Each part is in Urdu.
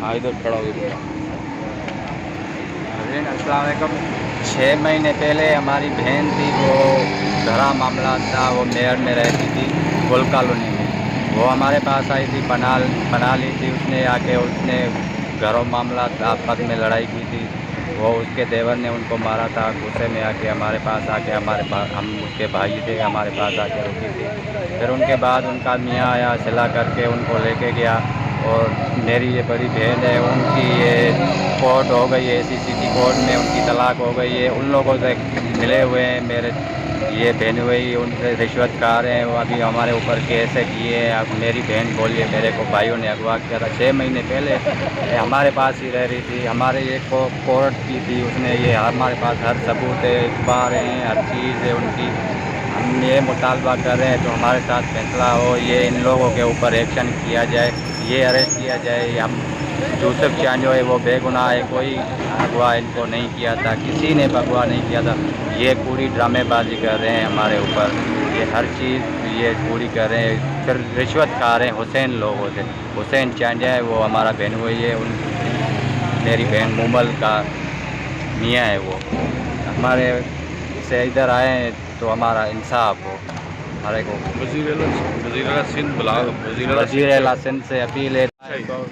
ادھر کھڑا ہو گیا۔ السلام علیکم۔ 6 مہینے پہلے ہماری بہن تھی، وہ گھرا معاملہ تھا، وہ میئر میں رہتی تھی گول کالونی میں۔ وہ ہمارے پاس آئی تھی، پناہ لی تھی اس نے، آ کے اس نے گھروں معاملات آپس میں لڑائی کی تھی۔ وہ اس کے دیور نے ان کو مارا تھا، غصے میں آ کے ہمارے پاس آ کے ہم اس کے بھائی تھے، ہمارے پاس آ کے رکی تھی۔ پھر ان کے بعد ان کا میاں آیا، صلاح کر کے ان کو لے کے گیا۔ اور میری یہ بڑی بہن ہے، ان کی یہ کورٹ ہو گئی ہے، CCT کورٹ میں ان کی طلاق ہو گئی ہے۔ ان لوگوں سے ملے ہوئے ہیں میرے یہ بہن ہوئی، ان سے رشوت کھا رہے ہیں، وہ ابھی ہمارے اوپر کیسے کیے ہیں۔ اب میری بہن بولی ہے میرے کو بھائیوں نے اغوا کیا تھا 6 مہینے پہلے، ہمارے پاس ہی رہ رہی تھی، ہمارے ایک کو کورٹ کی تھی اس نے، یہ ہمارے پاس ہر ثبوت ہے، اخبار ہیں، ہر چیز ہے ان کی۔ ہم یہ مطالبہ کر رہے ہیں تو ہمارے ساتھ فیصلہ ہو، یہ ان لوگوں کے اوپر ایکشن کیا جائے، یہ اریسٹ کیا جائے۔ ہم یوسف چاند جو ہے وہ بے گناہ ہے، کوئی اغوا ان کو نہیں کیا تھا، کسی نے اغوا نہیں کیا تھا۔ یہ پوری ڈرامے بازی کر رہے ہیں ہمارے اوپر، یہ ہر چیز یہ پوری کر رہے ہیں، پھر رشوت کھا رہے ہیں حسین لوگوں سے۔ حسین چانڈیا ہے وہ ہمارا بہن ہوئی ہے، میری بہن مومل کا میاں ہے وہ۔ ہمارے سے ادھر آئے ہیں تو ہمارا انصاف ہو ہمارے کو۔ وزیر اعلیٰ سندھ بلا، وزیر اعلیٰ سندھ سے اپیل ہے صحیح۔ کو،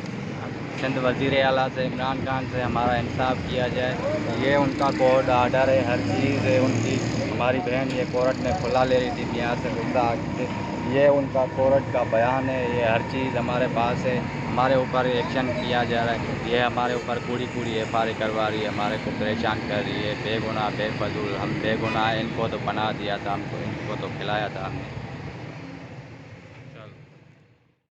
سندھ وزیر اعلیٰ سے عمران خان سے ہمارا انصاف کیا جائے۔ یہ ان کا کورٹ آرڈر ہے، ہر چیز ہے ان کی۔ ہماری بہن یہ کورٹ میں کھلا لے رہی تھی یہاں سے غصہ آ کے، یہ ان کا کورٹ کا بیان ہے، یہ ہر چیز ہمارے پاس ہے۔ ہمارے اوپر ایکشن کیا جا رہا ہے، یہ ہمارے اوپر کوڑی FIR کروا رہی ہے، ہمارے کو پریشان کر رہی ہے، بے گناہ بے فضول، ہم بے گناہ ہیں، ان کو تو پناہ دیا تھا، ان کو تو کھلایا تھا ہم نے۔